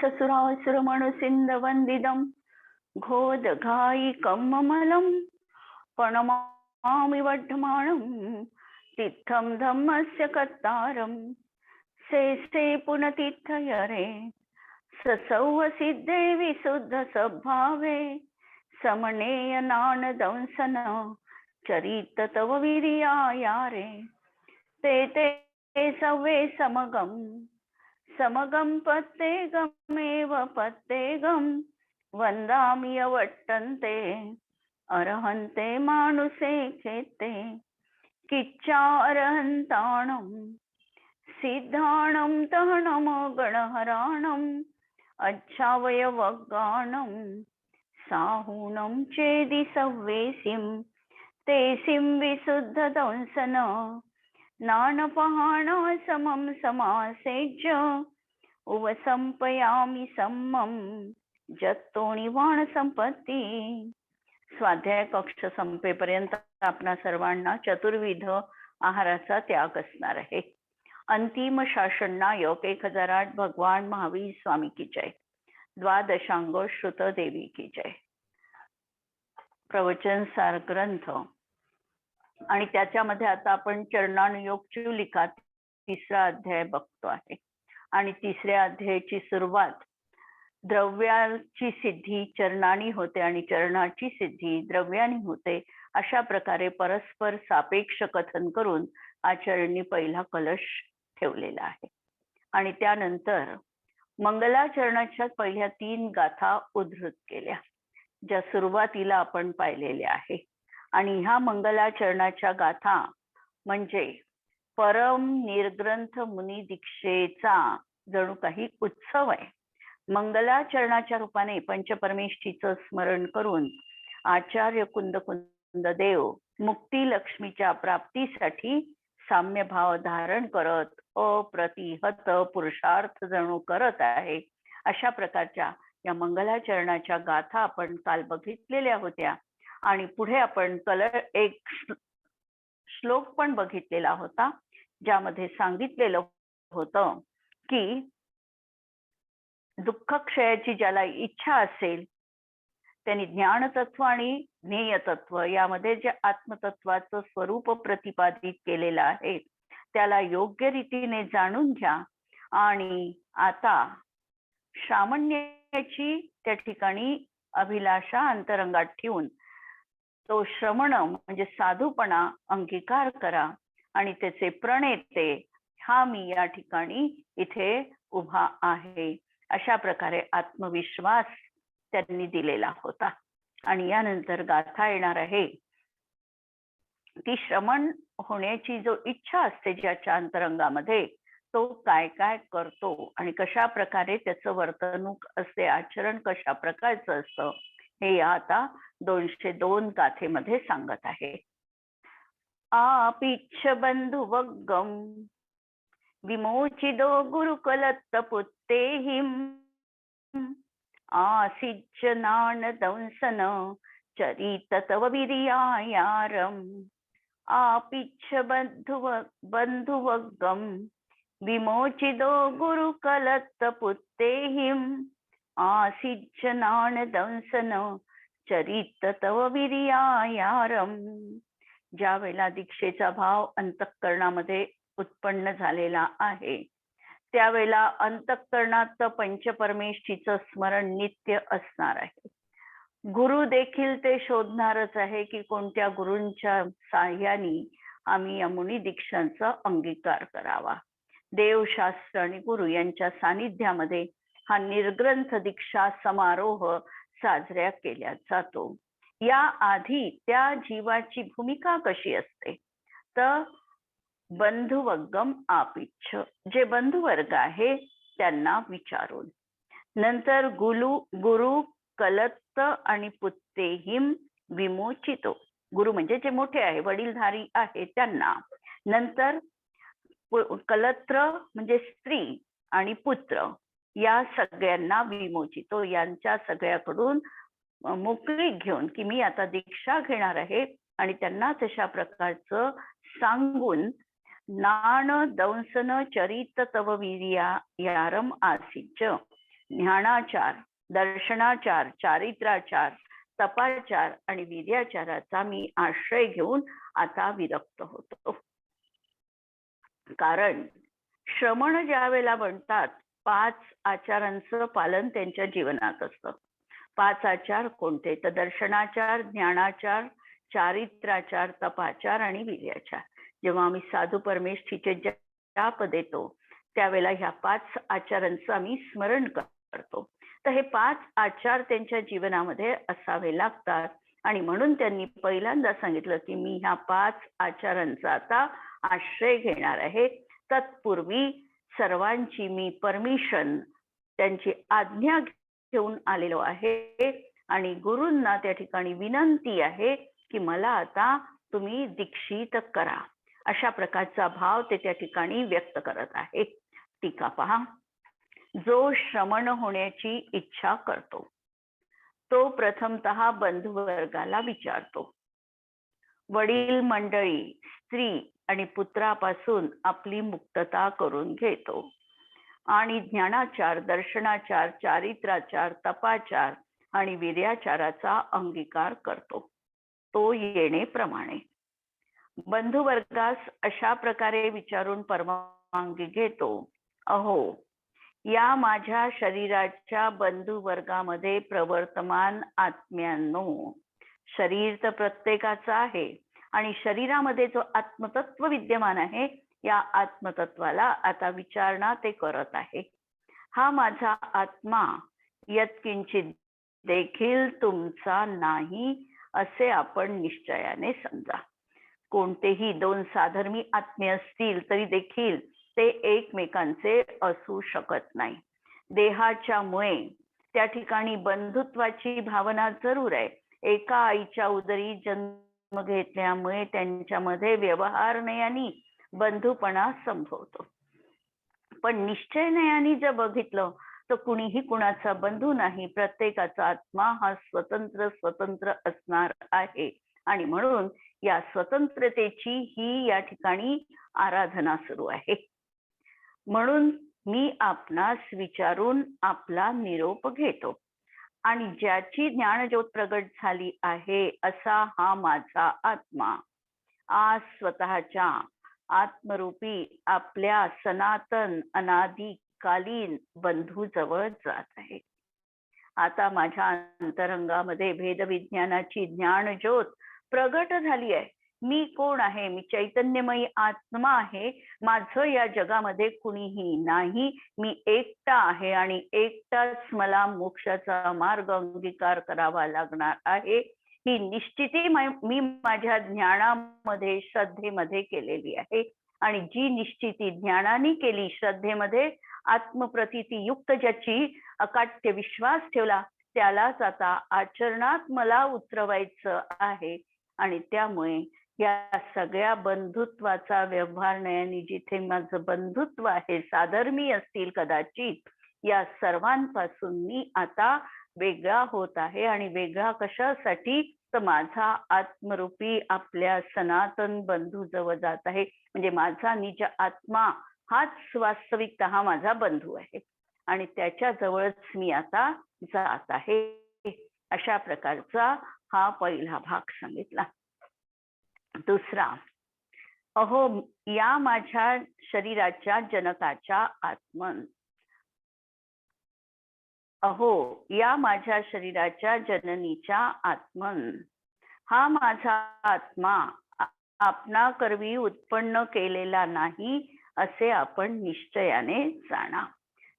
ससुरासुरमणुसिन्धवन्दिदं घोदघायिकममलं प्रणमामि वर्धमानं तीर्थं धम्मस्य कर्तारं शेषे पुनतीर्थयरे ससौवसिद्धे विशुद्धसद्भावे समनेय नानदंसन चरित तव वीर्यायारे ते सवे समगं पत्तेगमेव पत्तेगं वन्दामि अवट्टन्ते अर्हन्ते मानुषे खेते किच्चार्हन्ताणं सिद्धाणं तहनं गणहराणं अच्छावयवगाणं साहूनं चेदि सव्वेसिं तेसिं विशुद्धदंसन नानपहाण समं समासेज्य उवसंपयामि सम्मं जत्तोणिवाण संपत्ती. स्वाध्याय कक्ष संपेपर्यंत आपणा सर्वांना चतुर्विध आहाराचा त्याग असणार आहे. अंतिम शासन नायक 1008 भगवान महावीर स्वामी की जय. द्वादशांग श्रुत देवी की जय. प्रवचन सार ग्रंथ आणि त्याच्यामध्ये आता आपण चरणानुयोग चूलिका 3रा अध्याय बघतो आहे. आणि 3ऱ्या अध्यायाची सुरुवात द्रव्याची सिद्धी चरणानी होते आणि चरणाची सिद्धी द्रव्यानी होते अशा प्रकारे परस्पर सापेक्ष कथन करून आचार्यांनी पहिला कलश ठेवलेला आहे. आणि त्यानंतर मंगलाचरणाच्या पहिल्या 3 गाथा उद्धृत केल्या ज्या सुरुवातीला आपण पाहिलेल्या आहे. आणि ह्या मंगलाचरणाच्या गाथा म्हणजे परम निर्ग्रंथ मुनी दीक्षेचा जणू काही उत्सव आहे. मंगलाचरणाच्या रूपाने पंचपरमेष्ठीचं स्मरण करून आचार्य कुंद देव मुक्ती लक्ष्मीच्या प्राप्तीसाठी साम्यभाव धारण करत अप्रतिहत पुरुषार्थ जणू करत आहे. अशा प्रकारच्या या मंगलाचरणाच्या गाथा आपण काल बघितलेल्या होत्या. आणि पुढे आपण एक श्लोक पण बघितलेला होता ज्यामध्ये सांगितलेलं होतं की दुःख क्षयाची ज्याला इच्छा असेल त्यांनी ज्ञानतत्व आणि ज्ञेयतत्व यामध्ये जे आत्मतत्वाचं स्वरूप प्रतिपादित केलेलं आहे त्याला योग्य रीतीने जाणून घ्या. आणि आता श्रामण्याची त्या ठिकाणी अभिलाषा अंतरंगात ठेवून तो श्रमण म्हणजे साधूपणा अंगीकार करा आणि त्याचे प्रणेते हा मी या ठिकाणी इथे उभा आहे अशा प्रकारे आत्मविश्वास त्यांनी दिलेला होता. आणि यानंतर गाथा येणार आहे ती श्रमण होण्याची जो इच्छा असते ज्याच्या अंतरंगामध्ये तो काय काय करतो आणि कशा प्रकारे त्याचं वर्तणूक असते आचरण कशा प्रकारचं असतं हे आता 202 गाथेमध्ये सांगत आहे. आपिच्छ बंधुवग्गम विमोचिदो गुरुकलत्त पुत्तेहिं आसिज्य नानदंसन चरित तव वीर्यायारम्. आपिच्छ बंधुवग्गम विमोचिदो गुरुकलत्त पुत्तेहिं आसिज्य नानदंसन चरित तव वीर्यायारम्. ज्या वेळेला दीक्षेचा भाव अंतःकरणामध्ये उत्पन्न झालेला आहे त्यावेळेला अंतःकरणात पंचपरमेष्ठीचं स्मरण नित्य असणार आहे. गुरु देखील ते शोधणारच आहे की कोणत्या गुरूंच्या साह्याने आम्ही या मुनी दीक्षांचा अंगीकार करावा. देवशास्त्र आणि गुरु यांच्या सानिध्यामध्ये हा निर्ग्रंथ दीक्षा समारोह साजरा केला जातो. या आधी त्या जीवाची भूमिका कशी असते तर बंधुवग्गम आपिच्छ जे बंधुवर्ग आहे त्यांना विचारून नंतर गुरु कलत्त आणि पुत्तेहिं विमोचितो. गुरु म्हणजे जे मोठे आहे वडीलधारी आहे त्यांना. नंतर कलत्र म्हणजे स्त्री आणि पुत्र या सगळ्यांना विमोचितो यांच्या सगळ्याकडून मोकळीक घेऊन की मी आता दीक्षा घेणार आहे आणि त्यांना तशा प्रकारचं सांगून नान दंसन चरित तव वीर्यायारम आसिच ज्ञानाचार, दर्शनाचार, चारित्राचार, तपाचार आणि वीर्याचाराचा मी आश्रय घेऊन आता विरक्त होतो. कारण श्रमण ज्या वेळेला म्हणतात 5 आचारांचं पालन त्यांच्या जीवनात असतं. 5 आचार कोणते? तर दर्शनाचार, ज्ञानाचार, चारित्राचार, तपाचार आणि वीर्याचार. जेव्हा आम्ही साधू परमेष्ठीचे जाप देतो त्यावेळेला ह्या 5 आचारांचं आम्ही स्मरण करतो. तर हे 5 आचार त्यांच्या जीवनामध्ये असावे लागतात आणि म्हणून त्यांनी पहिल्यांदा सांगितलं की मी ह्या 5 आचारांचा आता आश्रय घेणार आहे. तत्पूर्वी सर्वांची मी परमिशन, त्यांची आज्ञा घेऊन आलेलो आहे आणि गुरूंना त्या ठिकाणी विनंती आहे की मला आता तुम्ही दीक्षित करा. अशा प्रकारचा भाव ते त्या ठिकाणी व्यक्त करत आहे. टीका पहा. जो श्रमण होण्याची इच्छा करतो तो प्रथमतः बंधुवर्गाला विचारतो. वडील मंडळी, स्त्री आणि पुत्रापासून आपली मुक्तता करून घेतो आणि ज्ञानाचार, दर्शनाचार, चारित्राचार, तपाचार आणि वीर्याचाराचा अंगीकार करतो. तो येणेप्रमाणे बंधुवर्गास अशा प्रकारे विचारून परवानगी घेतो. अहो, या माझ्या शरीराच्या बंधुवर्गामध्ये प्रवर्तमान आत्म्यांनो, शरीर तर प्रत्येकाचं आहे आणि शरीरामध्ये जो आत्मतत्व विद्यमान आहे या आत्मतत्वाला आता विचारणा ते करत आहे. हा माझा आत्मा यत्किंचित देखील तुमचा नाही असे आपण निश्चयाने समजा. कोणतेही 2 साधर्मी आत्मे असतील तरी देखील ते एकमेकांचे असू शकत नाही. देहाच्या मुळे त्या ठिकाणी बंधुत्वाची भावना जरूर आहे. एका आईच्या उदरी जन्म घेतल्यामुळे त्यांच्यामध्ये व्यवहारनयाने बंधुपणा संभवतो. पण निश्चयनयाने जर बघितलं तर कुणीही कुणाचा बंधू नाही. प्रत्येकाचा आत्मा हा स्वतंत्र असणार आहे आणि म्हणून या स्वतंत्रतेची ही या ठिकाणी आराधना सुरू आहे. म्हणून मी आपणास विचारून आपला निरोप घेतो आणि ज्याची ज्ञानज्योत प्रगट झाली आहे असा हा माझा आत्मा आज स्वतःच्या आत्मरूपी आपल्या सनातन अनादिकालीन बंधूजवळ जात आहे. आता माझ्या अंतरंगामध्ये भेदविज्ञानाची ज्ञानज्योत प्रगट झाली आहे. मी कोण आहे? मी चैतन्यमयी आत्मा आहे. माझं या जगामध्ये कुणीही नाही. मी एकटा आहे आणि एकटाच मला मोक्षाचा मार्ग अंगीकार करावा लागणार आहे. ही निश्चिती मी माझ्या ज्ञानामध्ये, श्रद्धेमध्ये केलेली आहे आणि जी निश्चिती ज्ञानाने केली, श्रद्धेमध्ये आत्मप्रतीती युक्त ज्याची अकाट्य विश्वास ठेवला त्यालाच आता आचरणात मला उतरवायचं आहे. आणि त्यामुळे या सगळ्या बंधुत्वाचा व्यवहार नयाने जिथे माझं बंधुत्व आहे, साधर्मी असतील कदाचित, या सर्वांपासून मी आता वेगळा होत आहे. आणि वेगळा कशासाठी? तर माझा आत्मरूपी आपल्या सनातन बंधू जवळ जात आहे. म्हणजे माझा निज आत्मा हाच वास्तविकतः हा माझा बंधू आहे आणि त्याच्या जवळच मी आता जात आहे. अशा प्रकारचा हा पहिला भाग सांगितला. दुसरा, अहो या माझ्या शरीराच्या जनकाच्या आत्मन, अहो या माझ्या शरीराच्या जननीच्या आत्मन, हा माझा आत्मा आपणा करवी उत्पन्न केलेला नाही असे आपण निश्चयाने जाणा.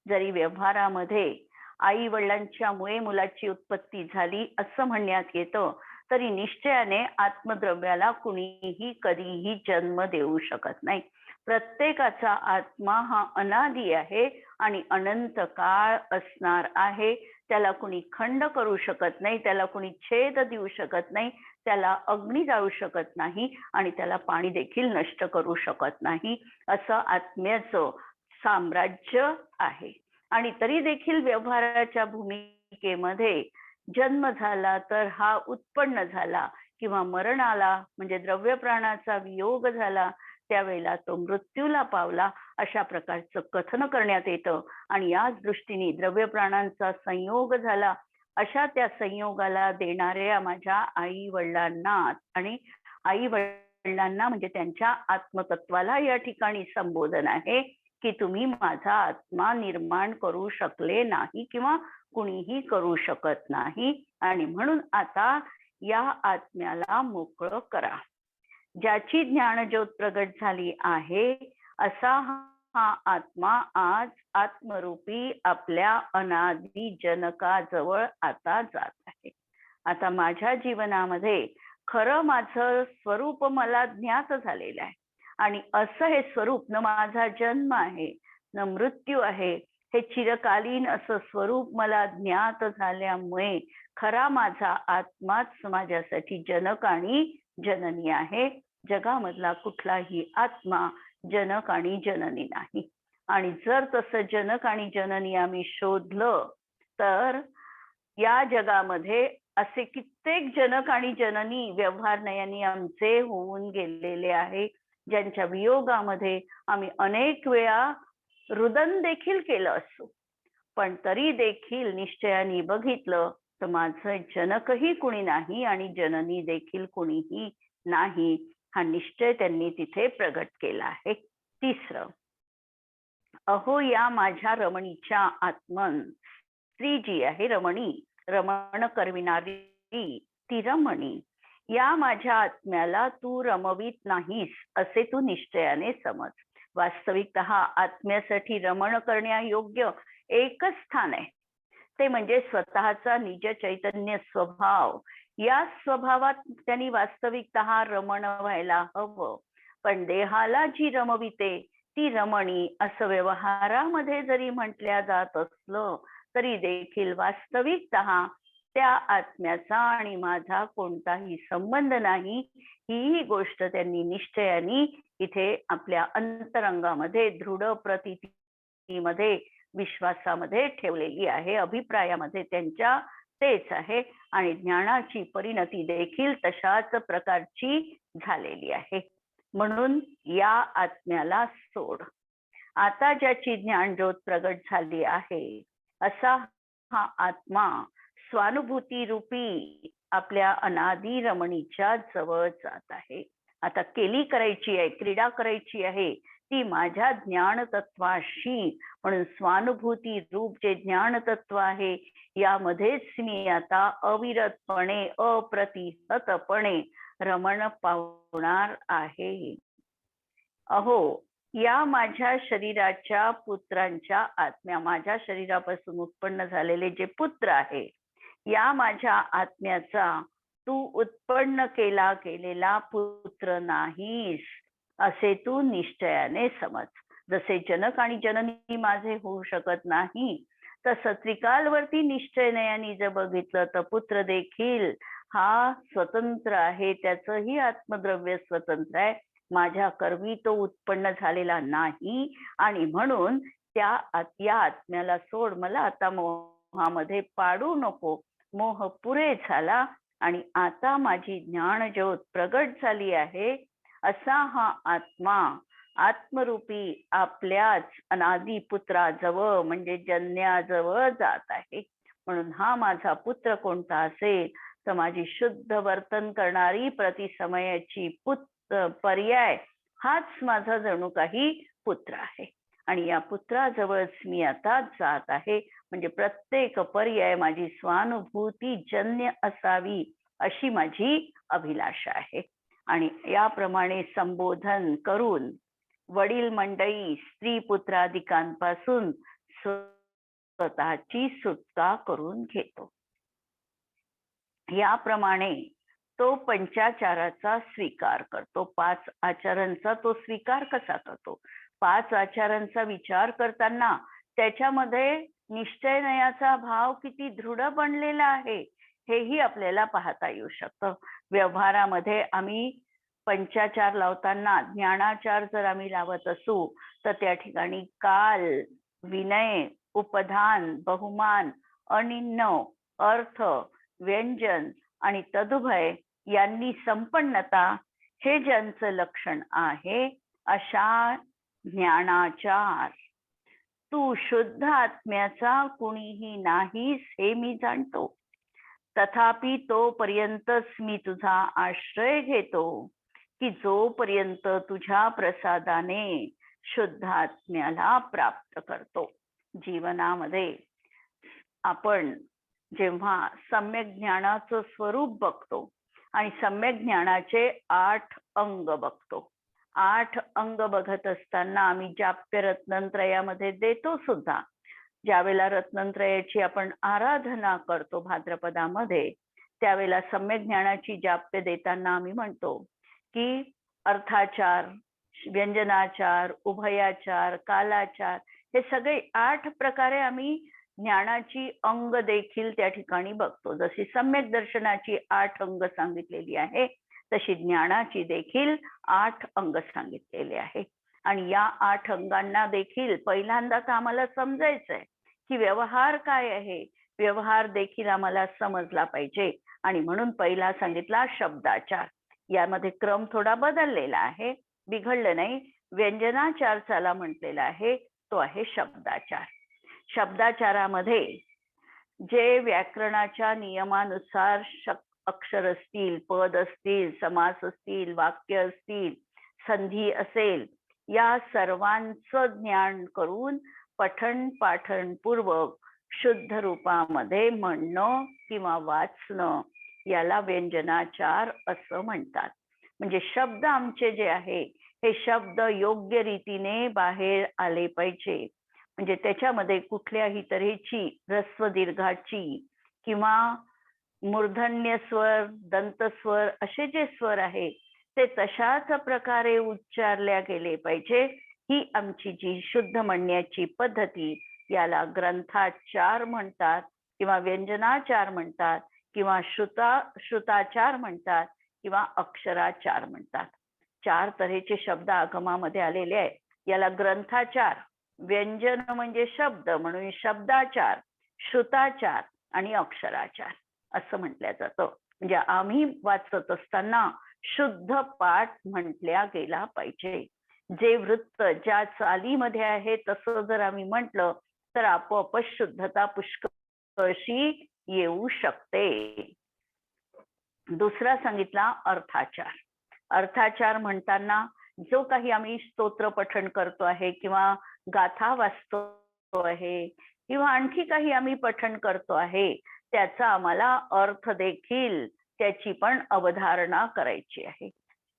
जरी व्यवहारामध्ये आई वडिलांच्या मुळे मुलाची उत्पत्ती झाली असं म्हणण्यात येतं, तरी निश्चयाने आत्मद्रव्याला कुणीही कधीही जन्म देऊ शकत नाही. प्रत्येकाचा आत्मा हा अनादी आहे आणि अनंत काळ असणार आहे. त्याला कुणी खंड करू शकत नाही, त्याला कुणी छेद देऊ शकत नाही, त्याला अग्नी जाळू शकत नाही आणि त्याला पाणी देखील नष्ट करू शकत नाही. असं आत्म्याचं साम्राज्य आहे. आणि तरी देखील व्यवहाराच्या भूमिकेमध्ये जन्म झाला तर हा उत्पन्न झाला किंवा मरण आला म्हणजे द्रव्य प्राणाचा वियोग झाला त्यावेळेला तो मृत्यूला पावला, अशा प्रकारचं कथन करण्यात येतं. आणि याच दृष्टीने द्रव्य प्राणांचा संयोग झाला, अशा त्या संयोगाला देणाऱ्या माझ्या आई वडिलांना आणि आई वडिलांना म्हणजे त्यांच्या आत्मतत्वाला या ठिकाणी संबोधन आहे की तुम्ही माझा आत्मा निर्माण करू शकले नाही किंवा कुणीही करू शकत नाही, आणि म्हणून आता या आत्म्याला मोकळं करा. ज्याची ज्ञानज्योत प्रगट झाली आहे असा हा आत्मा आज आत्मरूपी आपल्या अनादि जनकाजवळ आता जात आहे. आता माझ्या जीवनामध्ये खरं माझं स्वरूप मला ज्ञात झालेलं आहे, आणि असं हे स्वरूप न माझा जन्म आहे न मृत्यू आहे, हे चिरकालीन असं स्वरूप मला ज्ञात झाल्यामुळे खरा माझा आत्माच माझ्यासाठी जनक आणि जननी आहे. जगामधला कुठलाही आत्मा जनक आणि जननी नाही. आणि जर तसं जनक आणि जननी आम्ही शोधलं तर या जगामध्ये असे कित्येक जनक आणि जननी व्यवहार नयनी आमचे होऊन गेलेले आहे, ज्यांच्या वियोगामध्ये आम्ही अनेक वेळा रुदन देखील केलं असो, पण तरी देखील निश्चयाने बघितलं तर माझं जनकही कुणी नाही आणि जननी देखील कुणीही नाही, हा निश्चय त्यांनी तिथे प्रगट केला आहे. तिसरं, अहो या माझ्या रमणीच्या आत्मन, स्त्री जी आहे रमणी, रमण करविणारी ती रमणी, या माझ्या आत्म्याला तू रमवीत नाहीस असे तू निश्चयाने समज. वास्तविकतः आत्म्यासाठी रमण करण्यायोग्य एकच स्थान आहे, ते म्हणजे स्वतःचा निज चैतन्य स्वभाव. या स्वभावात त्यांनी वास्तविकतः रमण व्हायला हवं. पण देहाला जी रमविते ती रमणी असं व्यवहारामध्ये जरी म्हटल्या जात असलं तरी देखील वास्तविकतः त्या आत्म्याचा आणि माझा कोणताही संबंध नाही, ही गोष्ट त्यांनी निश्चयाने इथे आपल्या अंतरंगामध्ये दृढ प्रतीतीमध्ये विश्वासामध्ये ठेवलेली आहे. अभिप्रायामध्ये त्यांच्या तेच आहे, आणि ज्ञानाची परिणती देखील तशाच प्रकारची झालेली आहे. म्हणून या आत्म्याला सोड. आता ज्याची ज्ञानज्योत प्रगट झाली आहे असा हा आत्मा स्वानुभूती रूपी आपल्या अनादि रमणीच्या जवळ जात आहे. आता केली करायची आहे, क्रीडा करायची आहे ती माझ्या ज्ञानतत्वाशी. म्हणून स्वानुभूती रूप जे ज्ञानतत्व आहे यामध्येच मी आता अविरतपणे अप्रतिहतपणे रमण पावणार आहे. अहो या माझ्या शरीराच्या पुत्रांच्या आत्म्या, माझ्या शरीरापासून उत्पन्न झालेले जे पुत्र आहे या माझ्या आत्म्याचा तू उत्पन्न केलेला पुत्र नाहीस असे तू निश्चयाने समज. जसे जनक आणि जननी माझे होऊ शकत नाही तसं त्रिकालवरती निश्चयाने जर बघितलं तर पुत्र देखील हा स्वतंत्र आहे, त्याचंही आत्मद्रव्य स्वतंत्र आहे. माझ्या कर्मी तो उत्पन्न झालेला नाही, आणि म्हणून या आत्म्याला सोड, मला आता मोहामध्ये पाडू नको. मोह पुरे झाला आणि आता माझी ज्ञानज्योत प्रगट झाली आहे असा हा आत्मा आत्मरूपी आपल्याच अनादि पुत्राजवळ म्हणजे जन्याजवळ जात आहे. म्हणून हा माझा पुत्र कोणता असेल तर माझी शुद्ध वर्तन करणारी प्रतिसमयाची पर्याय हाच माझा जणू काही पुत्र आहे, आणि या पुत्राजवळच मी आता जात आहे. म्हणजे प्रत्येक पर्याय माझी स्वानुभूती जन्य असावी अशी माझी अभिलाषा आहे. आणि याप्रमाणे संबोधन करून वडील मंडळी स्त्री पुत्राधिकांपासून स्वतःची सुटका करून घेतो. याप्रमाणे तो पंचाचाराचा स्वीकार करतो. 5 आचारांचा तो स्वीकार कसा करतो? 5 आचारांचा विचार करताना त्याच्यामध्ये निश्चयनयाचा भाव किती दृढ बनलेला आहे हेही आपल्याला पाहता येऊ शकतं. व्यवहारामध्ये आम्ही पंचाचार लावताना ज्ञानाचार जर आम्ही लावत असू तर त्या ठिकाणी काल, विनय, उपधान, बहुमान, अनिन्न, अर्थ, व्यंजन आणि तदुभय यांनी संपन्नता हे ज्यांचं लक्षण आहे अशा ज्ञानाचार. तू शुद्ध आत्म्याचा कुणीही नाहीस हे मी जाणतो. तथापि तोपर्यंतच मी तुझा आश्रय घेतो की जोपर्यंत तुझ्या प्रसादाने शुद्ध आत्म्याला प्राप्त करतो. जीवनामध्ये आपण जेव्हा सम्यक ज्ञानाचं स्वरूप बघतो आणि सम्यक ज्ञानाचे 8 अंग बघतो. 8 अंग बघत असताना आम्ही जाप्य रत्नत्रयामध्ये देतो सुद्धा. ज्यावेळेला रत्नत्रयाची आपण आराधना करतो भाद्रपदामध्ये, त्यावेळेला सम्यक ज्ञानाची जाप्य देताना आम्ही म्हणतो की अर्थाचार, व्यंजनाचार, उभयाचार, कालाचार हे सगळे 8 प्रकारे आम्ही ज्ञानाची अंग देखील त्या ठिकाणी बघतो. जशी सम्यक दर्शनाची 8 अंग सांगितलेली आहे, तशी ज्ञानाची देखील 8 अंग सांगितलेले आहे. आणि या 8 अंगांना देखील पहिल्यांदाच आम्हाला समजायचंय की व्यवहार काय आहे. व्यवहार देखील आम्हाला समजला पाहिजे आणि म्हणून पहिला सांगितला शब्दाचार. यामध्ये क्रम थोडा बदललेला आहे, बिघडलं नाही. व्यंजनाचार चाला म्हटलेला आहे, तो आहे शब्दाचार. शब्दाचारामध्ये जे व्याकरणाच्या नियमानुसार अक्षर असतील, पद असतील, समास असतील, वाक्य असतील, संधी असेल, या सर्वांचं ज्ञान करून पठण पाठण पूर्वक शुद्ध रूपामध्ये म्हणणं किंवा वाचणं याला व्यंजनाचार असं म्हणतात. म्हणजे शब्द आमचे जे आहे हे शब्द योग्य रीतीने बाहेर आले पाहिजे. म्हणजे त्याच्यामध्ये कुठल्याही तऱ्हेची ह्रस्व दीर्घाची किंवा मूर्धन्य स्वर, दंतस्वर असे जे स्वर आहे ते तशाच प्रकारे उच्चारल्या गेले पाहिजे. ही आमची जी शुद्ध म्हणण्याची पद्धती, याला ग्रंथाचार म्हणतात किंवा व्यंजनाचार म्हणतात किंवा श्रुताचार म्हणतात किंवा अक्षराचार म्हणतात. 4 तऱ्हेचे शब्द आगमामध्ये आलेले आहेत. याला ग्रंथाचार, व्यंजन म्हणजे शब्द म्हणून शब्दाचार, श्रुताचार आणि अक्षराचार असं म्हटलं जातं. म्हणजे आम्ही वाचत असताना शुद्ध पाठ म्हटल्या गेला पाहिजे. जे वृत्त ज्या चालीमध्ये आहे तसं जर आम्ही म्हटलं तर आपोआपच शुद्धता पुष्कळशी येऊ शकते. दुसरा सांगितला अर्थाचार. अर्थाचार म्हणताना जो काही आम्ही स्तोत्र पठण करतो आहे किंवा गाथा वाचतो आहे किंवा आणखी काही आम्ही पठण करतो आहे, त्याचा आम्हाला अर्थ देखील, त्याची पण अवधारणा करायची आहे.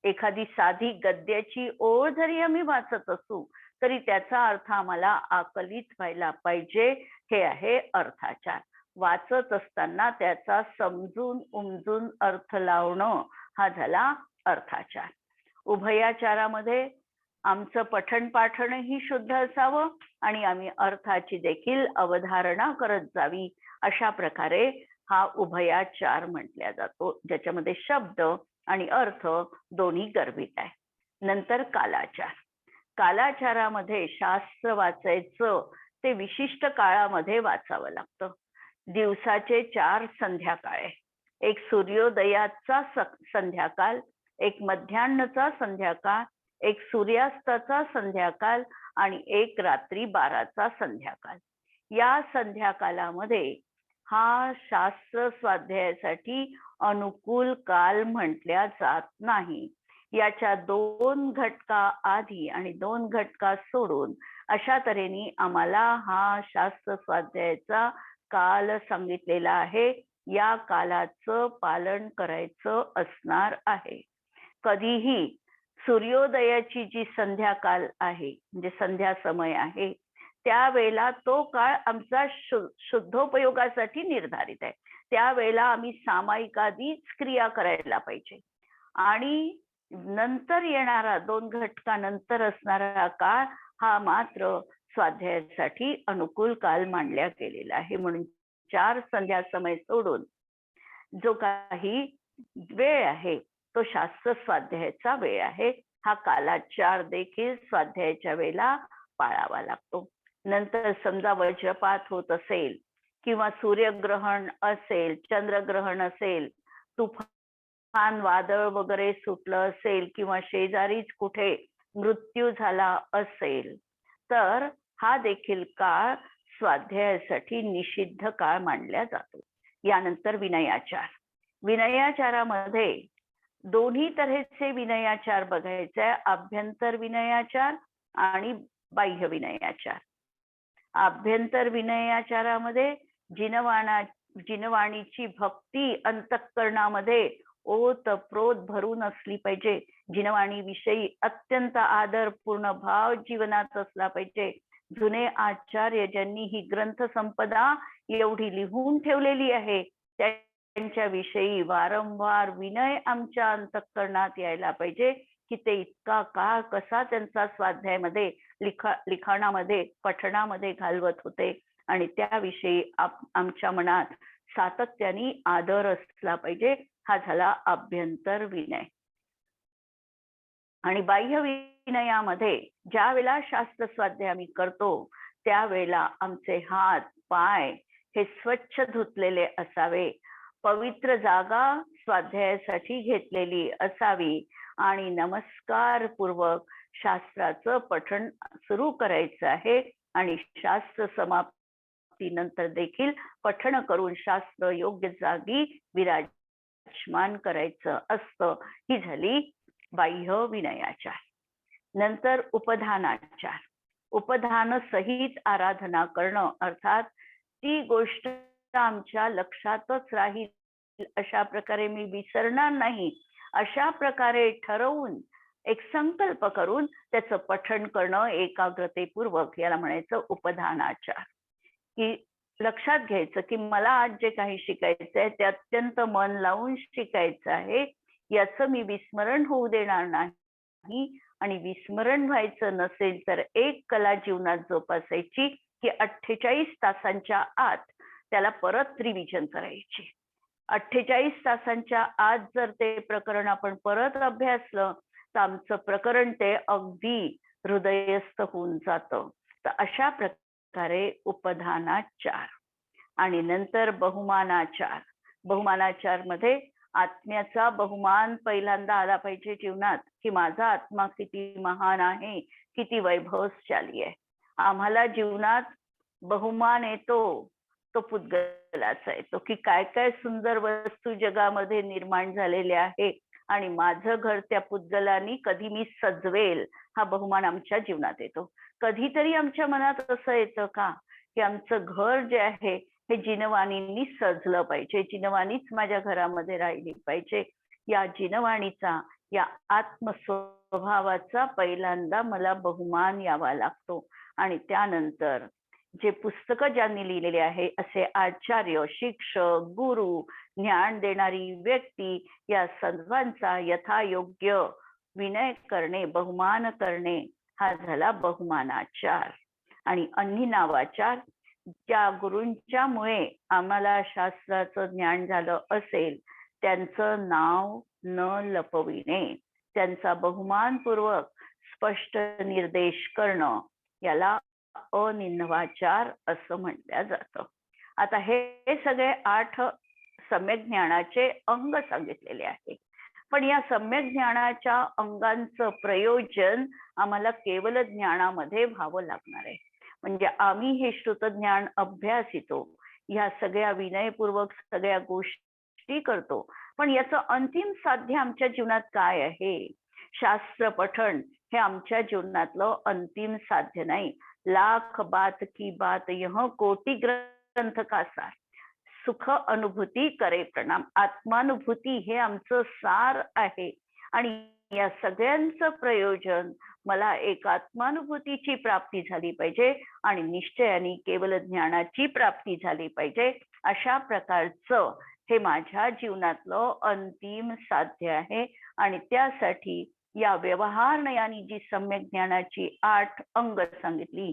एखादी साधी गद्याची ओळ जरी आम्ही वाचत असू तरी त्याचा अर्थ आम्हाला आकलित व्हायला पाहिजे. हे आहे अर्थाचार. वाचत असताना त्याचा समजून उमजून अर्थ लावणं हा झाला अर्थाचार. उभयाचारामध्ये आमचं पठण पाठणही शुद्ध असावं आणि आम्ही अर्थाची देखील अवधारणा करत जावी. अशा प्रकारे हा उभयाचार म्हटला जातो, ज्याच्यामध्ये शब्द आणि अर्थ दोन्ही गर्भित आहे. नंतर कालाचार. कालाचारामध्ये शास्त्र वाचायचं ते विशिष्ट काळामध्ये वाचावं लागतं. दिवसाचे 4 संध्याकाळ आहे. एक सूर्योदयाचा संध्याकाळ, एक मध्यान्हचा संध्याकाळ, एक सूर्यास्ताचा संध्याकाळ आणि एक रात्री 12चा संध्याकाळ. या संध्याकाळामध्ये हा शास्त्र स्वाध्यायासाठी अनुकूल काल म्हटल्या जात नाही. याच्या 2 घटका आधी आणि 2 घटका सोडून अशा तऱ्हेने आम्हाला हा शास्त्र स्वाध्यायाचा काल सांगितलेला आहे. या कालाचं पालन करायचं असणार आहे. कधीही सूर्योदयाची जी संध्याकाळ आहे म्हणजे संध्या समय आहे, त्यावेळेला तो काळ आमचा शुद्धोपयोगासाठी निर्धारित आहे. त्यावेळेला आम्ही सामायिकादीच क्रिया करायला पाहिजे आणि नंतर येणारा 2 घटकानंतर असणारा काळ हा मात्र स्वाध्यायासाठी अनुकूल काल मानला गेलेला आहे. म्हणून 4 संध्या समय सोडून जो काही वेळ आहे तो शास्त्र स्वाध्यायाचा वेळ आहे. हा कालाचार देखील स्वाध्यायाच्या वेळेला पाळावा लागतो. नंतर समजा वज्रपात होत असेल किंवा सूर्यग्रहण असेल, चंद्रग्रहण असेल, तुफान वादळ वगैरे सुटलं असेल किंवा शेजारीच कुठे मृत्यू झाला असेल तर हा देखील काळ स्वाध्यायासाठी निषिद्ध काळ मानला जातो. यानंतर विनयाचार. विनयाचारामध्ये दोन्ही तऱ्हेचे विनयाचार बघायचे आहे, आभ्यंतर विनयाचार आणि बाह्य विनयाचार. आभ्यंतर विनयाचारामध्ये जिनवाणीची भक्ती अंतःकरणामध्ये ओतप्रोत भरून असली पाहिजे. जिनवाणी विषयी अत्यंत आदरपूर्ण भाव जीवनात असला पाहिजे. जुने आचार्य ज्यांनी ही ग्रंथ संपदा एवढी लिहून ठेवलेली आहे त्यांच्या विषयी वारंवार विनय आमच्या अंतःकरणात यायला पाहिजे की ते इतका काळ कसा त्यांचा स्वाध्यायामध्ये लिखाणामध्ये पठणामध्ये घालवत होते आणि त्याविषयी आमच्या मनात सातत्याने आदर असला पाहिजे. हा झाला आभ्यंतर विनय. आणि बाह्य विनयामध्ये ज्या वेळेला शास्त्र स्वाध्याय आम्ही करतो त्यावेळेला आमचे हात पाय हे स्वच्छ धुतलेले असावे, पवित्र जागा स्वाध्यायासाठी घेतलेली असावी आणि नमस्कार पूर्वक शास्त्राचं पठण सुरू करायचं आहे आणि शास्त्र समाप्तीनंतर देखील पठण करून शास्त्र योग्य जागी विराजमान करायचं असतं. ही झाली बाह्य विनयाचार. नंतर उपधानाचार. उपधान सहित आराधना करणं, अर्थात ती गोष्ट आमच्या लक्षातच राहील अशा प्रकारे मी विसरणार नाही अशा प्रकारे ठरवून एक संकल्प करून त्याचं पठण करणं एकाग्रतेपूर्वक, याला म्हणायचं उपधानाचार. की लक्षात घ्यायचं की मला आज जे काही शिकायचं आहे ते अत्यंत मन लावून शिकायचं आहे, याचं मी विस्मरण होऊ देणार नाही. आणि विस्मरण व्हायचं नसेल तर एक कला जीवनात जोपासायची की 48 तासांच्या आत त्याला परत रिव्हिजन करायची. 48 तासांच्या आत जर ते प्रकरण आपण परत अभ्यासलं तर आमचं प्रकरण ते अगदी हृदयस्थ होऊन जातं. तर अशा प्रकारे उपधानाचार. आणि नंतर बहुमानाचार. बहुमानाचार मध्ये आत्म्याचा बहुमान पहिल्यांदा आला पाहिजे जीवनात की माझा आत्मा किती महान आहे, किती वैभवशाली आहे. आम्हाला जीवनात बहुमान येतो तो पुद्गलाचा येतो की काय काय सुंदर वस्तू जगामध्ये निर्माण झालेल्या आहे आणि माझं घर त्या पुद्गलानी कधी मी सजवेल हा बहुमान आमच्या जीवनात येतो. कधीतरी आमच्या मनात असं येतं का की आमचं घर जे आहे हे जिनवाणींनी सजलं पाहिजे, जिनवाणीच माझ्या घरामध्ये राहिली पाहिजे. या जिनवाणीचा, या आत्मस्वभावाचा पहिल्यांदा मला बहुमान यावा लागतो. आणि त्यानंतर जे पुस्तकं ज्यांनी लिहिलेले आहे असे आचार्य, शिक्षक, गुरु, ज्ञान देणारी व्यक्ती या सर्वांचा यथायोग्य विनय करणे, बहुमान करणे हा झाला बहुमानाचार. आणि अन्नी नावाचार. ज्या गुरूंच्यामुळे आम्हाला शास्त्राचं ज्ञान झालं असेल त्यांचं नाव न लपविणे, त्यांचा बहुमानपूर्वक स्पष्ट निर्देश करणं याला अनिन्वाचार असं म्हटलं जातं. आता हे सगळे 8 सम्यक ज्ञानाचे अंग सांगितलेले आहेत. पण या सम्यक ज्ञानाच्या अंगांचं प्रयोजन आम्हाला केवळ ज्ञानामध्ये व्हावं लागणार आहे. म्हणजे आम्ही हे श्रुतज्ञान अभ्यासितो, ह्या सगळ्या विनयपूर्वक सगळ्या गोष्टी करतो, पण याचं अंतिम साध्य आमच्या जीवनात काय आहे? शास्त्र पठण हे आमच्या जीवनातलं अंतिम साध्य नाही. लाख बात की बात यह कोटी ग्रंथ का सार, सुख अनुभूती करे प्रणाम. आत्मानुभूती हे आमचं सार आहे आणि या सगळ्यांचं प्रयोजन मला एक आत्मानुभूतीची प्राप्ती झाली पाहिजे आणि निश्चयाने केवळ ज्ञानाची प्राप्ती झाली पाहिजे. अशा प्रकारचं हे माझ्या जीवनातलं अंतिम साध्य आहे. आणि त्यासाठी या व्यवहारनयाने जी सम्यक ज्ञानाची 8 अंग सांगितली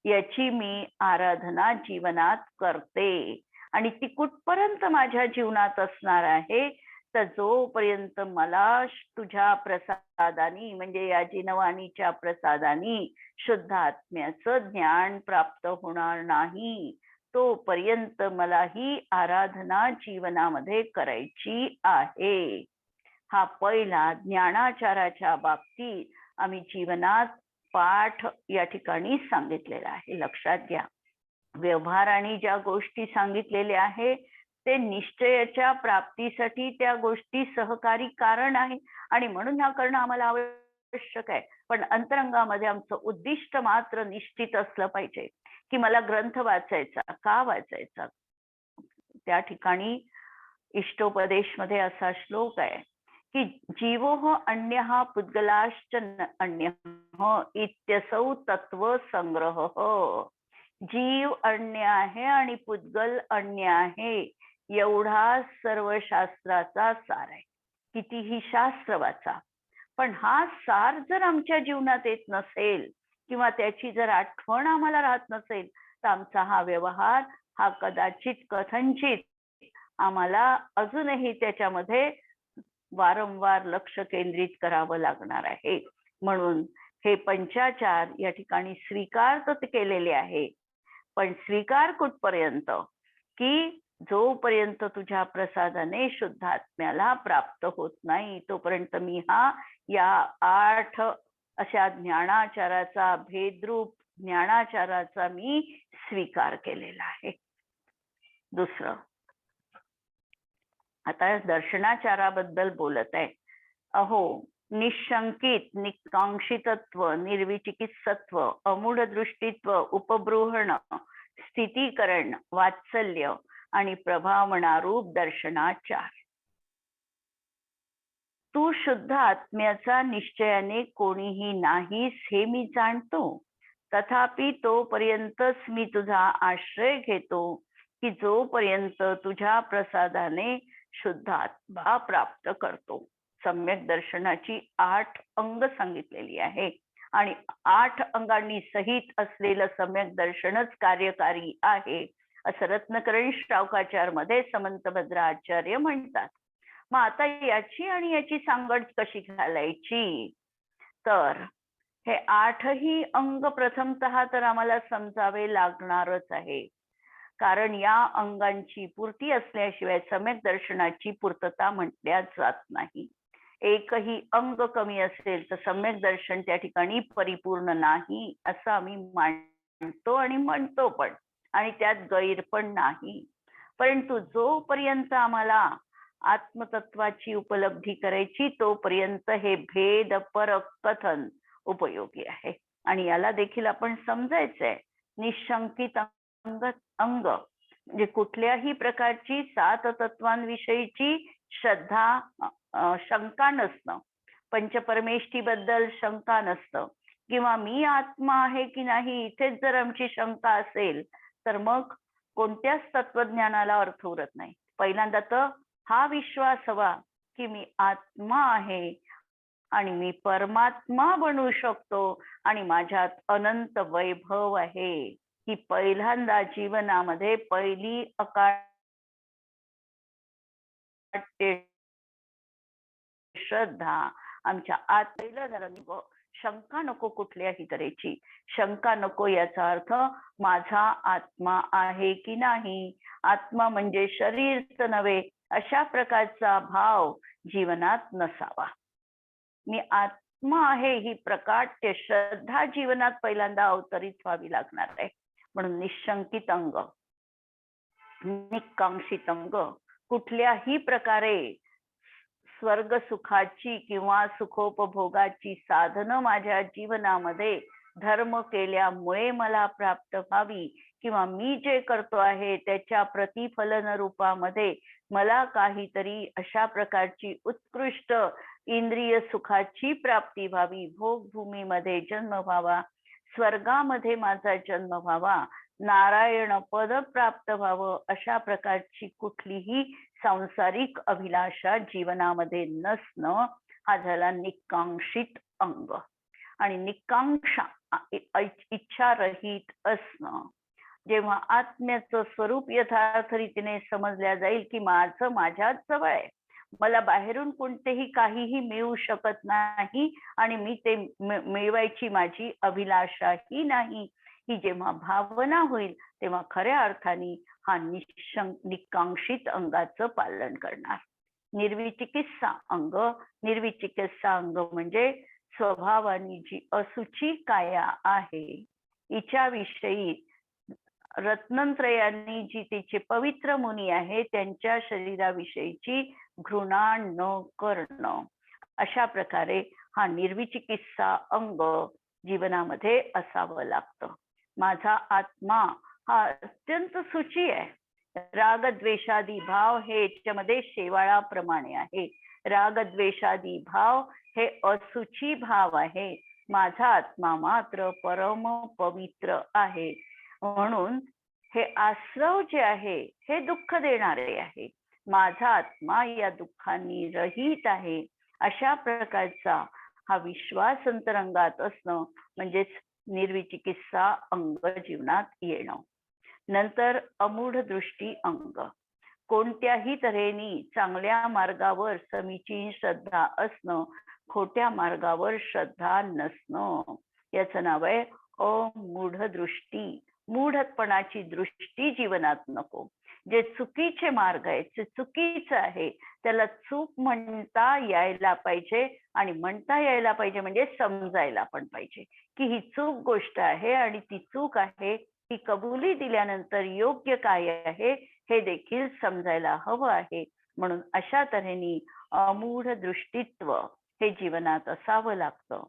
याची मी आराधना जीवनात करते. आणि ती कुठपर्यंत माझ्या जीवनात असणार आहे तर जोपर्यंत मला तुझ्या प्रसादानी म्हणजे या जिनवाणीच्या प्रसादानी शुद्ध आत्म्याचं ज्ञान प्राप्त होणार नाही तोपर्यंत मला ही आराधना जीवनामध्ये करायची आहे. हा पहिला ज्ञानाचाराच्या बाबतीत आम्ही जीवनात पाठ या ठिकाणी सांगितलेला आहे. लक्षात घ्या, व्यवहार आणि ज्या गोष्टी सांगितलेल्या आहे ते निश्चयाच्या प्राप्तीसाठी त्या गोष्टी सहकारी कारण आहे आणि म्हणून ह्या करणं आम्हाला आवश्यक आहे. पण अंतरंगामध्ये आमचं उद्दिष्ट मात्र निश्चित असलं पाहिजे की मला ग्रंथ वाचायचा, का वाचायचा. त्या ठिकाणी इष्टोपदेश मध्ये असा श्लोक आहे की जीवो अन्यः पुद्गलाश्च अन्यः इत्यसौ तत्व संग्रह. जीव अन्य आहे आणि पुद्गल अन्य आहे एवढा सर्व शास्त्राचा सार आहे. कितीही शास्त्र वाचा, पण हा सार जर आमच्या जीवनात येत नसेल किंवा त्याची जर आठवण आम्हाला राहत नसेल तर आमचा हा व्यवहार हा कदाचित कथनचित आम्हाला अजूनही त्याच्यामध्ये वारंवार लक्ष केंद्रित करावं लागणार आहे. म्हणून हे पंचाचार या ठिकाणी स्वीकार तर केलेले आहे, पण स्वीकार कुठपर्यंत की जोपर्यंत तुझ्या प्रसादाने शुद्धात्म्याला प्राप्त होत नाही तोपर्यंत मी हा या 8 अशा ज्ञानाचाराचा, भेदरूप ज्ञानाचाराचा मी स्वीकार केलेला आहे. दुसरं, आता दर्शनाचाराबद्दल बोलत आहे. अहो, निशंकित, निकांक्षितत्व, निर्विचिकित्सत्व, अमूढ दृष्टित्व, उपबृहण, स्थितीकरण, वात्सल्य आणि प्रभावनारूप दर्शनाचार. तू शुद्ध आत्म्याचा निश्चयाने कोणीही नाहीस हे मी जाणतो, तथापि तोपर्यंतच मी तुझा आश्रय घेतो की जोपर्यंत तुझ्या प्रसादाने शुद्ध आत्मा प्राप्त करतो. सम्यक दर्शनाची 8 अंग सांगितलेली आहे आणि 8 अंगांनी सहित असलेलं सम्यक दर्शनच कार्यकारी आहे असं रत्नकरण श्रावकाचार मध्ये समंतभद्र आचार्य म्हणतात. मग आता याची आणि याची सांगड कशी घालायची, तर हे 8ही अंग प्रथमतः तर आम्हाला समजावे लागणारच आहे, कारण या अंगांची पूर्ती असल्याशिवाय सम्यक दर्शनाची पूर्तता म्हटल्या जात नाही. एकही अंग कमी असेल तर सम्यक दर्शन त्या ठिकाणी परिपूर्ण नाही असं आम्ही मानतो आणि म्हणतो पण, आणि त्यात गैर पण नाही. परंतु जोपर्यंत आम्हाला आत्मतत्वाची उपलब्धी करायची तोपर्यंत हे भेद परक कथन उपयोगी आहे. आणि याला देखील आपण समजायचंय. निशंकित अंग म्हणजे कुठल्याही प्रकारची 7 तत्वांविषयीची श्रद्धा, शंका नसणं, पंचपरमेष्ठीबद्दल शंका नसतं, किंवा मी आत्मा आहे की नाही इथेच जर आमची शंका असेल तर मग कोणत्याच तत्वज्ञानाला अर्थ उरत नाही. पहिल्यांदा तर हा विश्वास हवा की मी आत्मा आहे आणि मी परमात्मा बनू शकतो आणि माझ्यात अनंत वैभव आहे. ही पहिल्यांदा जीवनामध्ये पहिली अकाट्य श्रद्धा आमच्या आत पहिलं झालं. शंका नको कुठल्याही तऱ्हेची, शंका नको याचा अर्थ माझा आत्मा आहे की नाही, आत्मा म्हणजे शरीरच नव्हे अशा प्रकारचा भाव जीवनात नसावा. मी आत्मा आहे ही प्रकाट्य श्रद्धा जीवनात पहिल्यांदा अवतरित व्हावी लागणार आहे. म्हणून निशंकित अंग, निकांक्षित अंग, कुठल्याही प्रकारे स्वर्ग सुखाची किंवा सुखोपभोगाची साधनं माझ्या जीवनामध्ये धर्म केल्यामुळे मला प्राप्त व्हावी किंवा मी जे करतो आहे त्याच्या प्रतिफलन रूपामध्ये मला काहीतरी अशा प्रकारची उत्कृष्ट इंद्रिय सुखाची प्राप्ती व्हावी, भोगभूमीमध्ये जन्म व्हावा, स्वर्गामध्ये माझा जन्म व्हावा, नारायण पद प्राप्त व्हावं, अशा प्रकारची कुठलीही सांसारिक अभिलाषा जीवनामध्ये नसणं हा झाला निकांक्षित अंग. आणि निकांक्षा इच्छारहित असणं. जेव्हा आत्म्याचं स्वरूप यथार्थ रीतीने समजल्या जाईल की माझं माझ्याच जवळ आहे, मला बाहेरून कोणतेही काहीही मिळू शकत नाही आणि मी ते मिळवायची माझी अभिलाषाही नाही, ही जेव्हा भावना होईल तेव्हा खऱ्या अर्थाने हा निकांक्षित अंगाचं पालन करणार. निर्विचिकित्सा अंग, निर्विचिकित्सा अंग म्हणजे स्वभावानी जी असुची काया आहे, हिच्याविषयी रत्नत्रयांनी जी तिचे पवित्र मुनी आहे त्यांच्या शरीराविषयीची घृणा न करणं. अशा प्रकारे हा निर्विचिकित्सा अंग जीवनामध्ये असावं लागतं. माझा आत्मा हा अत्यंत सुची आहे. रागद्वेषादी भाव हे याच्यामध्ये शेवाळाप्रमाणे आहे. रागद्वेषादी भाव हे असुची भाव आहे. माझा आत्मा मात्र परम पवित्र आहे. म्हणून हे आश्रव जे आहे हे दुःख देणारे आहे. माझा आत्मा या दुःखांनी रहित आहे. अशा प्रकारचा हा विश्वास अंतरंगात असणं म्हणजेच निर्विचिकित्सा अंग जीवनात येणं. नंतर अमूढ दृष्टी अंग. कोणत्याही तऱ्हेने चांगल्या मार्गावर समीचीन श्रद्धा असणं, खोट्या मार्गावर श्रद्धा नसणं, याचं नाव आहे अमूढ दृष्टी. मूढपणाची दृष्टी जीवनात नको. जे चुकीचे मार्ग आहेत, जे चुकीचं आहे त्याला चूक म्हणता यायला पाहिजे. आणि म्हणता यायला पाहिजे म्हणजे समजायला पण पाहिजे की ही चूक गोष्ट आहे आणि ती चूक आहे. ही कबुली दिल्यानंतर योग्य काय आहे हे देखील समजायला हवं आहे. म्हणून अशा तऱ्हेने अमूढ दृष्टित्व हे जीवनात असावं लागतं.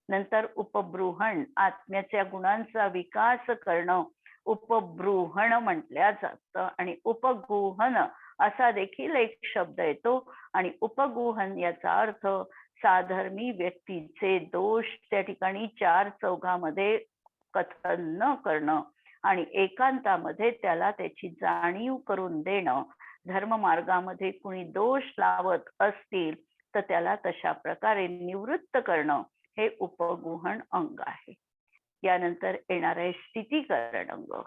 नंतर उपबृहण, आत्म्याच्या गुणांचा विकास करणं उपबृहण म्हटल्या जातं. आणि उपगुहन असा देखील एक शब्द येतो. आणि उपगुहन याचा अर्थ साधर्मी व्यक्तीचे दोष त्या ठिकाणी चार चौघामध्ये कथन न करणं आणि एकांतामध्ये त्याला त्याची जाणीव करून देणं. धर्ममार्गामध्ये कुणी दोष लावत असतील तर त्याला तशा प्रकारे निवृत्त करणं हे उपगुहन अंग आहे. यानंतर येणार आहे स्थितीकरण अंग.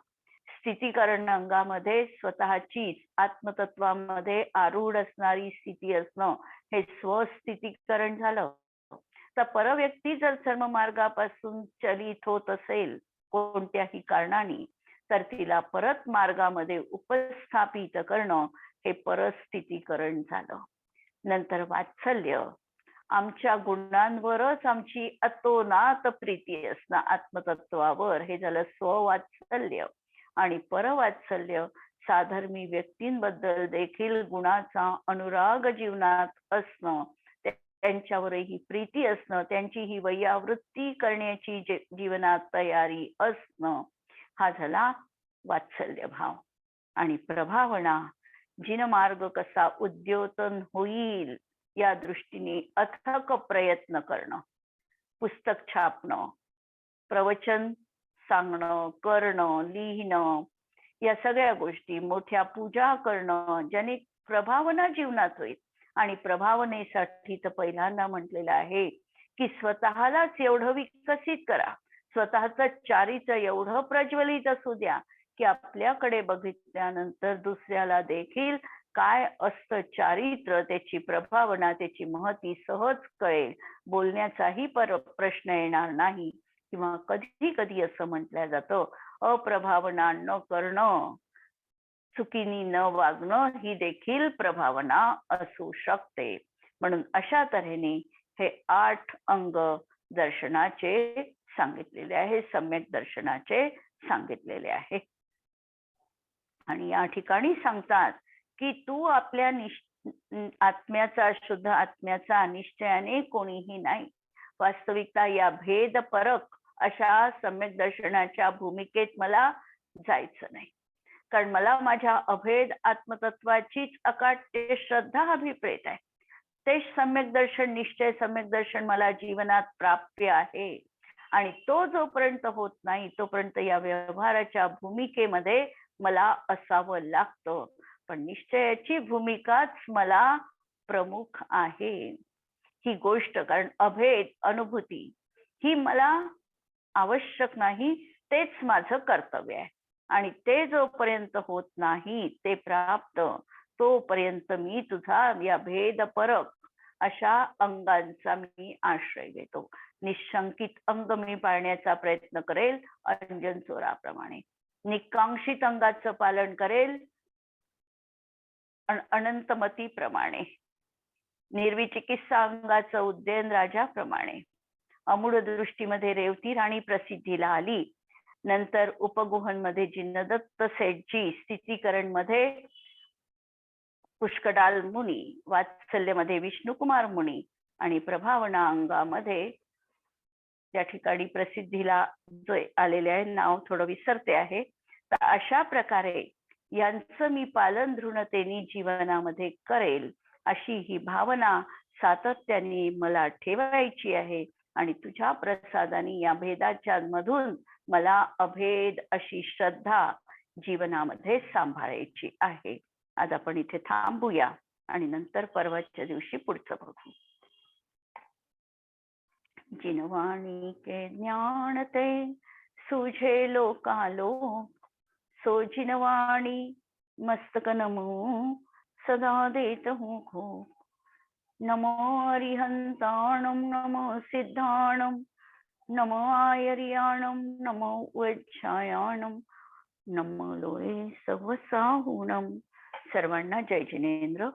स्थितीकरण अंगामध्ये स्वतःचीच आत्मतत्वामध्ये आरूढ असणारी स्थिती असणं हे स्वस्थितीकरण झालं. तर परव्यक्ती जर धर्ममार्गापासून चलित होत असेल कोणत्याही कारणाने तर तिला परत मार्गामध्ये उपस्थापित करणं हे परस्थितीकरण झालं. नंतर वात्सल्य. आमच्या गुणांवरच आमची अतोनात प्रीती असणं आत्मतत्वावर हे झालं स्ववात्सल्य. आणि परवात्सल्य साधर्मी व्यक्तींबद्दल देखील गुणाचा अनुराग जीवनात असणं, त्यांच्यावरही प्रीती असणं, त्यांची ही वैयावृत्ती करण्याची जीवनात तयारी असणं हा झाला वात्सल्य भाव. आणि प्रभावना, जिनमार्ग कसा उद्योतन होईल या दृष्टीने अथक प्रयत्न करणं. पुस्तक छापणं, प्रवचन सांगणं, करणं, लिहिणं, या सगळ्या गोष्टी, मोठ्या पूजा करणं, ज्याने प्रभावना जीवनात होईल. आणि प्रभावनेसाठी तर पहिल्यांदा म्हटलेलं आहे की स्वतःलाच एवढं विकसित करा, स्वतःचं चारित्र्य एवढं प्रज्वलित असू द्या की आपल्याकडे बघितल्यानंतर दुसऱ्याला देखील काय असतं चारित्र्य, त्याची प्रभावना, त्याची महती सहज कळेल. बोलण्याचाही प्रश्न येणार नाही. किंवा कधी कधी असं म्हटलं जातं अप्रभावना न करणं, चुकीने न वागणं ही देखील प्रभावना असू शकते. म्हणून अशा तऱ्हेने हे 8 अंग दर्शनाचे सांगितलेले आहे, सम्यक दर्शनाचे सांगितलेले आहे. आणि या ठिकाणी सांगतात की तू आपल्या आत्म्याचा, शुद्ध आत्म्याचा निश्चयाने कोणीही नाही. वास्तविकता या भेद परक अशा सम्यक दर्शनाच्या भूमिकेत मला जायचं नाही. कारण मला माझ्या अभेद आत्मतत्वाचीच अकाट्य श्रद्धा अभिप्रेत आहे. ते सम्यक दर्शन, निश्चय सम्यक दर्शन मला जीवनात प्राप्य आहे. आणि तो जोपर्यंत होत नाही तोपर्यंत या व्यवहाराच्या भूमिकेमध्ये मला असावं लागतं. पण निश्चयाची भूमिकाच मला प्रमुख आहे ही गोष्ट. कारण अभेद अनुभूती ही मला आवश्यक नाही, तेच माझं कर्तव्य आहे. आणि ते जोपर्यंत होत नाही ते प्राप्त, तोपर्यंत मी तुझा या भेद परक अशा अंगांचा मी आश्रय घेतो. निशंकित अंग मी पाळण्याचा प्रयत्न करेल अंजन चोराप्रमाणे. निकांक्षित अंगाचं पालन करेल अनंतमतीप्रमाणे. निर्विचिकित्सा अंगाचं उद्यन राजाप्रमाणे. अमूढ दृष्टीमध्ये रेवती राणी प्रसिद्धीला आली. नंतर उपगुहांमध्ये जिनदत्त सेठजी, स्थितीकरण मध्ये पुष्कडाल मुनी, वात्सल्यमध्ये विष्णुकुमार मुनी आणि प्रभावना अंगामध्ये त्या ठिकाणी प्रसिद्धीला जो आलेले आहे, नाव थोडं विसरते आहे. तर अशा प्रकारे यांचं मी पालन दृढतेने जीवनामध्ये करेल अशी ही भावना सातत्याने मला ठेवायची आहे. आणि तुझ्या प्रसादाने या भेदाच्या मधून मला अभेद अशी श्रद्धा जीवनामध्ये सांभाळायची आहे. आज आपण इथे थांबूया आणि नंतर परवाच्या दिवशी पुढचं बघू. जिनवाणी के ज्ञान ते सुझे लोकालोक, सो जिनवाणी मस्तक नमो सदा देत हूँ खो. नमो अरिहंताणम, नमो सिद्धाणम, नमो आयर्याणम, नमो वज्रायाणम, नमो लोये सवसाहुणम. सर्वांना जय जिनेंद्र.